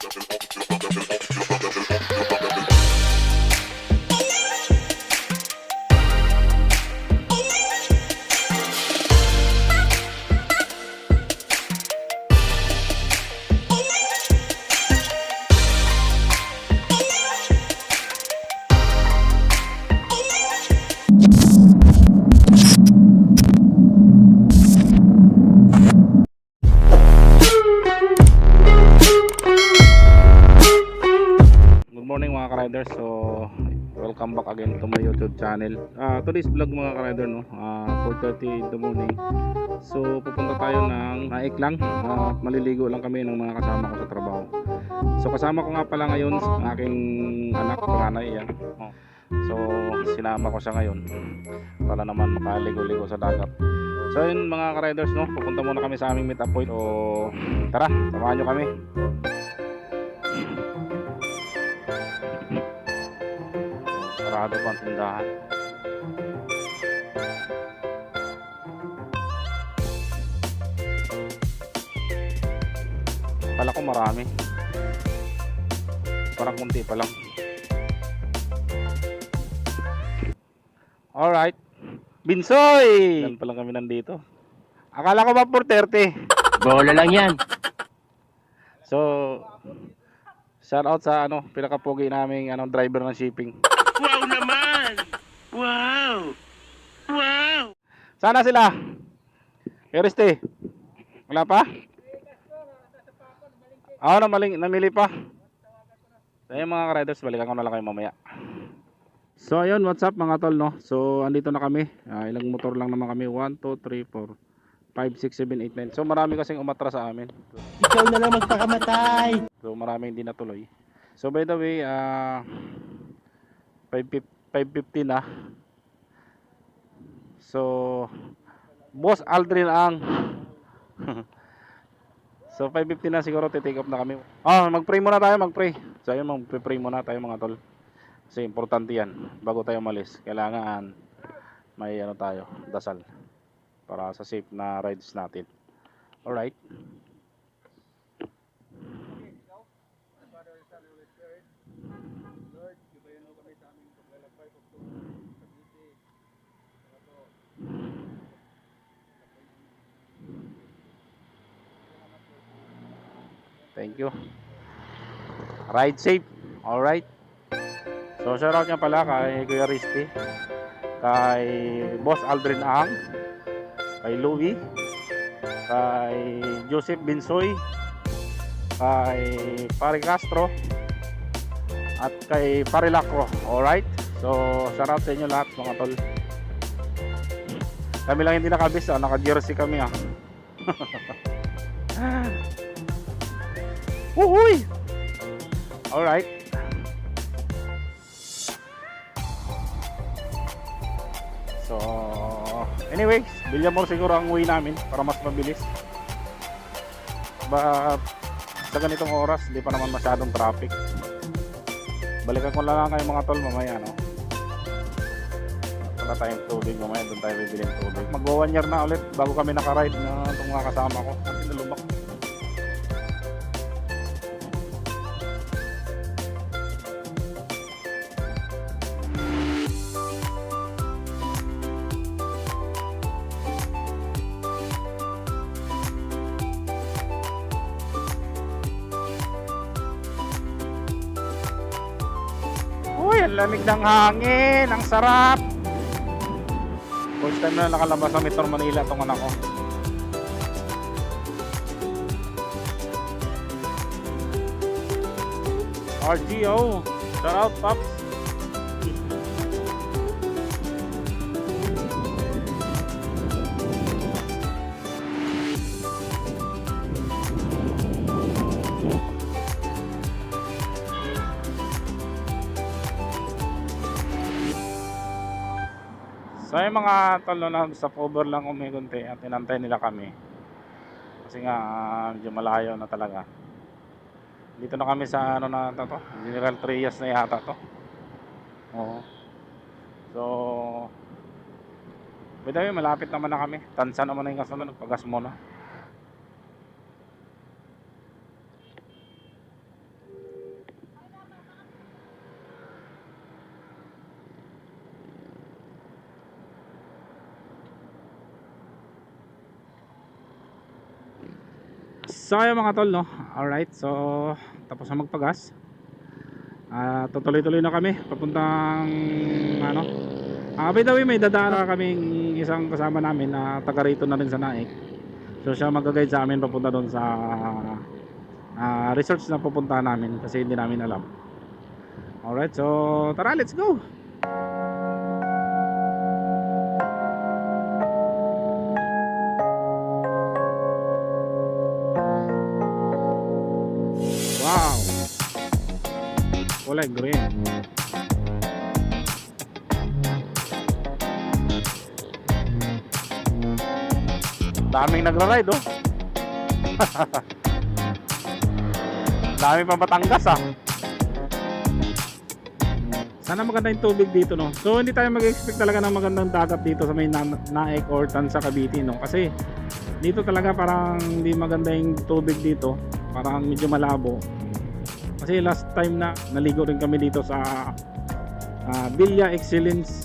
Good morning mga ka-riders. So welcome back again to my YouTube channel. Today's vlog mga ka-rider, no? 4:30 in the morning. So pupunta tayo ng Naik lang at maliligo lang kami ng mga kasama ko sa trabaho. So kasama ko nga pala ngayon ang aking anak, panganay yan. So sinama ko siya ngayon para naman makaligo-ligo sa dagat. So yun mga ka-riders, no? Pupunta muna kami sa aming meet up point. So tara, samahan nyo kami. Sarado pa ang tindahan. Kala ko marami, parang kunti pa lang. Alright, Binsoy! Dan pa lang kami nandito. Akala ko ba 4:30? Bola lang yan. So shout out sa pinakapogi naming driver ng shipping. Wow naman! Wow! Wow! Sana sila? Ereste? Wala pa? Namili pa. So ayun mga ka-riders, balikan ko na lang kayo mamaya. So ayun, what's up mga tol, no? So andito na kami. Ilang motor lang naman kami. 1, 2, 3, 4, 5, 6, 7, 8, 9. So marami kasing umatras sa amin. Ikaw na lang magpakamatay! So maraming hindi natuloy. So by the way, 5:50 na. So Boss Aldrin ang So 5:50 na siguro, titake off na kami. Mag-pray muna tayo, mag-pray. So ayun, mag-pray muna tayo mga tol. Kasi importante yan bago tayo umalis. Kailangan may tayo, dasal para sa safe na rides natin. Alright. Thank you. Ride safe. Alright. So shoutout niya pala kay Kuya Risty, kay Boss Aldrin Ang, kay Louie, kay Joseph Binsoy, kay Pare Castro, at kay Pare Lacro. Alright. So shoutout sa inyo lahat mga tol. Kami lang hindi nakabis, naka-jersey kami Uhuy! Alright. So anyways, Villamor siguro ang uwi namin para mas mabilis. Sa ganitong oras hindi pa naman masyadong traffic. Balikan ko lang kayo mga tol mamaya, no? Wala tayong tubig mamaya, doon tayo bibili ng tubig. Mag 1 year na ulit bago kami nakaride na itong mga kasama ko. At nalubak. Uy, ang lamig ng hangin, ang sarap. First time na nakalabas sa Metro Manila itong anak ko. RGO, shout out Pops. So yung mga talo na stop over lang umigunti at inantay nila kami. Kasi nga medyo malayo na talaga. Dito na kami sa na to, General Trias na yata to. Oo. So by the way, malapit naman na kami. Tansa naman na yung kasunod, nagpagas muna. So ayun mga tol, no. Alright, so tapos na magpagas. Tutuloy-tuloy na kami papuntang ano. By the way, may dadaan na kaming isang kasama namin na taga rito na rin sa Naik. So siya mag-guide sa amin papunta doon sa resorts na pupuntahan namin kasi hindi namin alam. Alright, so tara, let's go. Wow, kulay green. Daming nagra-ride oh. Dami pa Batangas ah. Sana maganda yung tubig dito, no. So hindi tayo mag-expect talaga ng magandang dagat dito sa may Naik or Tansa Cavite, no. Kasi dito talaga parang hindi maganda yung tubig dito. Parang medyo malabo. Kasi last time na naligo rin kami dito sa Villa Excellence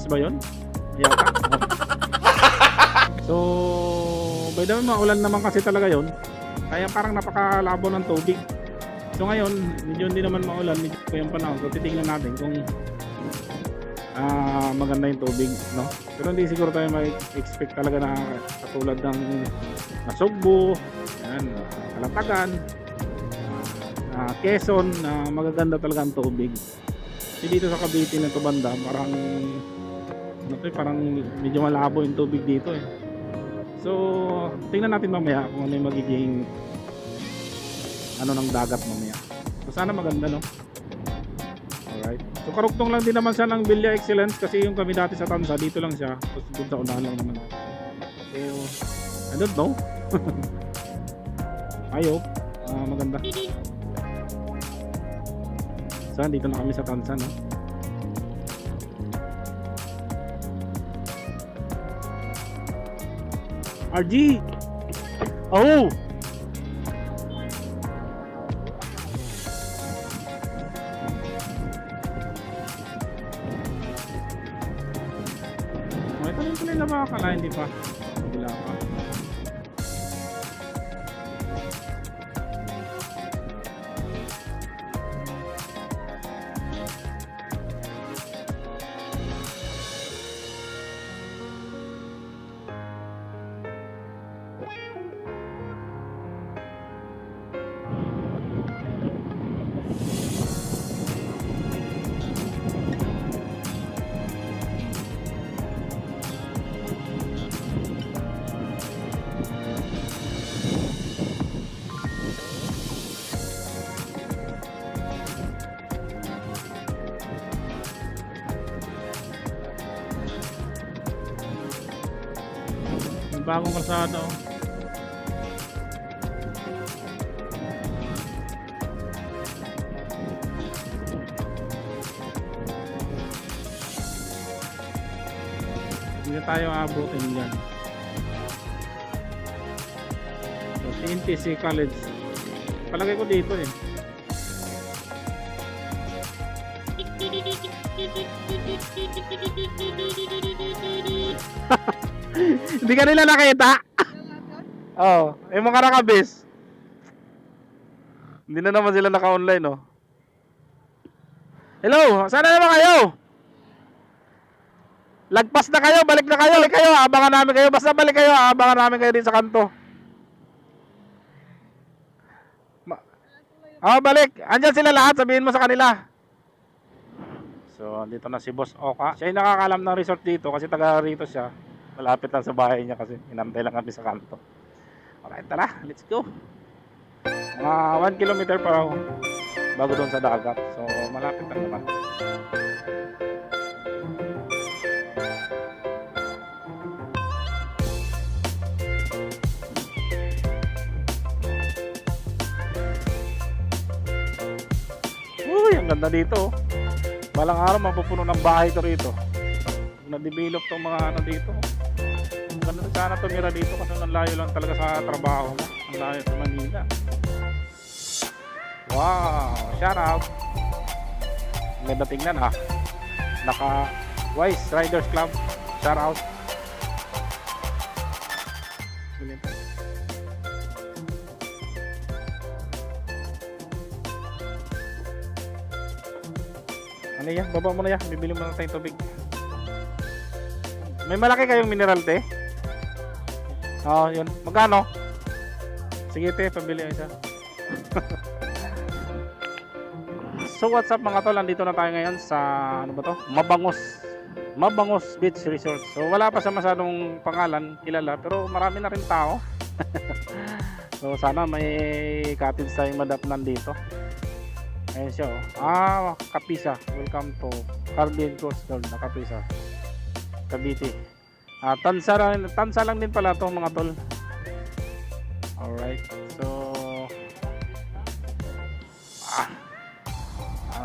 ba yun? Yata. So by the way, maulan naman kasi talaga yon. Kaya parang napakalabo ng tubig. So ngayon, medyo hindi naman maulan, medyo pa yung panahon. So titingnan natin kung maganda yung tubig, no? Pero hindi siguro tayo mag-expect talaga na katulad ng Nasugbu, yan, Kalatagan, Quezon, na magaganda talaga ang tubig. Kasi dito sa Cavite na to banda, parang medyo malabo yung tubig dito eh. So tingnan natin mamaya kung ano yung magiging ng dagat mamaya. So sana maganda, no? Alright. So karugtong lang din naman siya ng Villa Excellence kasi yung kami dati sa Tansa dito lang siya. Tapos doon sa unahan lang naman. So I don't know. I hope maganda. So dito na kami sa Tansa, no? RG! Oh! Ito rin pala na makakala, hindi pa. Wala pa. Bagong kalsada oh. Hindi tayo abutin dyan. So, TNTC College palagay ko dito eh. Hindi ka nila nakita? Oo, yung mga nakabis. Hindi na naman sila naka-online, oh. Hello, saan na naman kayo? Lagpas na kayo, balik na kayo, balik kayo, abangan namin kayo. Basta balik kayo, abangan namin kayo din sa kanto. Balik. Andyan sila lahat, sabihin mo sa kanila. So, dito na si Boss Oka. Siya yung nakakalam ng resort dito kasi taga rito siya. Malapit lang sa bahay niya kasi inantay lang kami sa kanto. Alright, tara, let's go. Mga 1 kilometer pa raw bago doon sa dagat. So, malapit lang naman. Uy, ang ganda dito. Balang araw mapupuno ng bahay to rito. Na-develop tong mga ano dito. Ganun sana tumira dito kasi ang layo lang talaga sa trabaho mo. Ang layo sa Manila. Wow, shout out. Ang ganda tingnan ha. Naka Wise Riders Club. Shout out. Ano yan? Baba mo na yan. Bibili mo na tayong tubig. May malaki kayong mineral te? Oo, yun. Magkano? Sige te, pabili ang isa. So what's up mga tol? Andito na tayo ngayon sa ano ba to? Mabangos Beach Resort. So wala pa sa masyadong pangalan, kilala, pero marami na rin tao. So sana may cottage tayong madapnan dito. Ayan siya oh. Kapisa. Welcome to Caribbean Coast Guard na Kapisa, Cavite. Tansa lang din pala to mga tol. Alright. So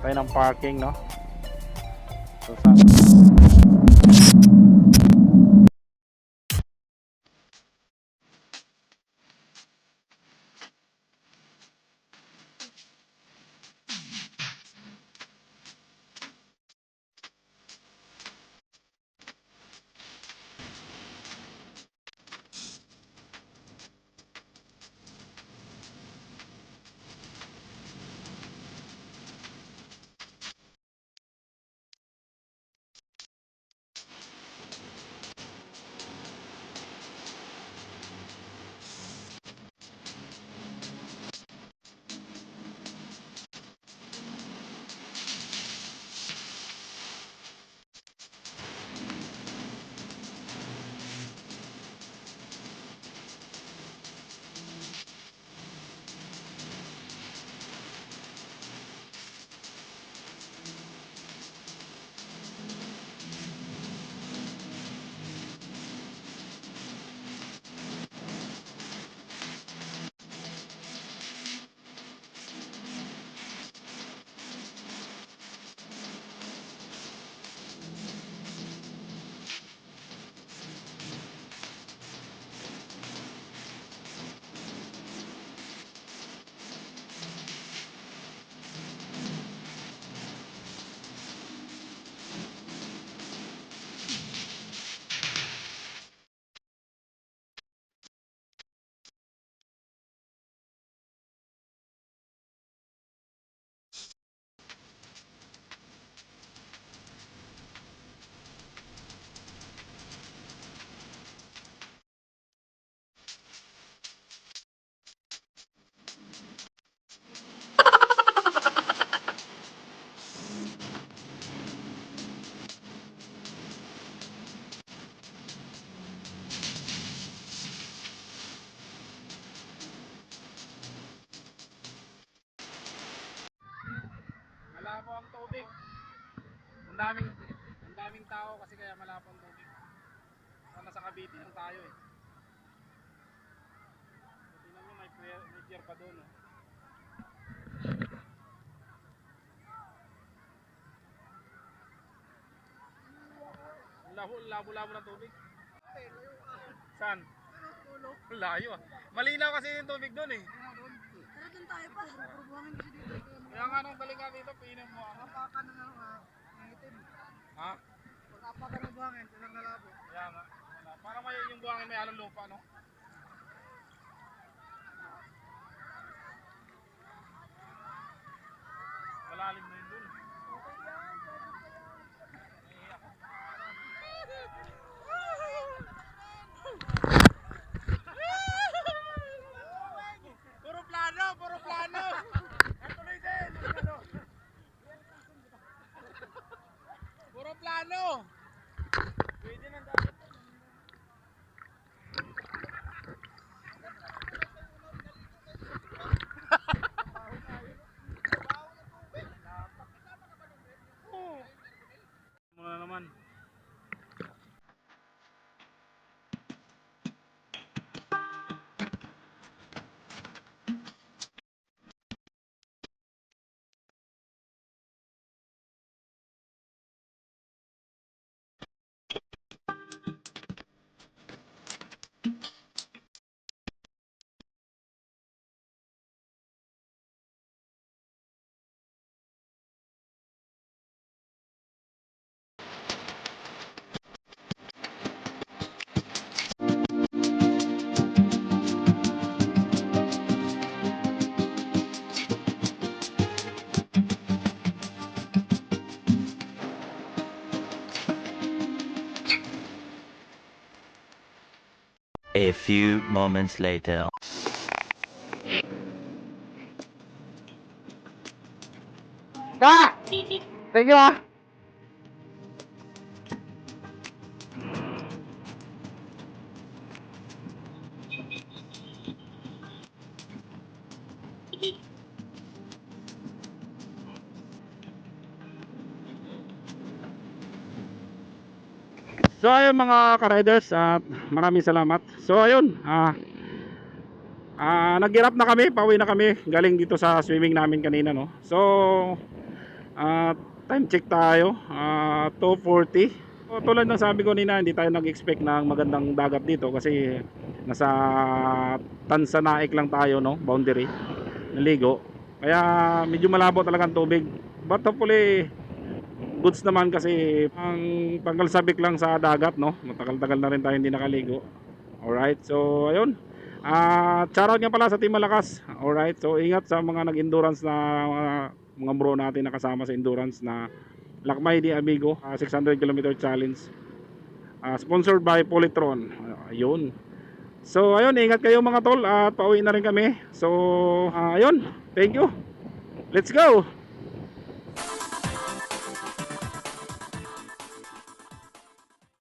tayo ng parking, no? So malabo ang tubig. Ang daming tao kasi kaya malabo ang tubig. So, nasa Cavite lang tayo eh. So, tingnan mo may pier pa doon. Oh. Labo-labo ng tubig. Saan? Layo ah. Malinaw kasi yung tubig doon eh. Pero doon tayo pa, bubuhangin kasi dito. Kaya nga nung balik ka dito, pinom mo ako. Papakan na ng itim. Ha? Papakan ng buhangin, silang nalabo. Kaya nga. Parang may yung buhangin may halong lupa, no? Malalim na yun dun. Puro plano, puro plano. Tuloy din. Puro plano. Pwede nang dapat. A few moments later. Ka! Thank you ah. So ayun mga ka-riders, maraming salamat. So ayun, nag-hirap na kami, pauwi na kami galing dito sa swimming namin kanina, no. So time check tayo, 2:40. So, tulad ng sabi ko nina, hindi tayo nag-expect ng magandang dagat dito kasi nasa Tansanaik lang tayo, no, boundary naligo. Kaya medyo malabo talaga ang tubig. But hopefully goods naman kasi ang tanggal sabik lang sa dagat, no. Matagal-tagal na rin tayo hindi nakaligo. Alright, so ayun. Shoutout nga pala sa Team Malakas. Alright, so ingat sa mga nag-endurance na mga bro natin na kasama sa endurance na Lakmay di Amigo 600 km challenge, sponsored by Polytron. Ayun. So ayun, ingat kayo mga tol at pauwi na rin kami. So ayun, thank you. Let's go.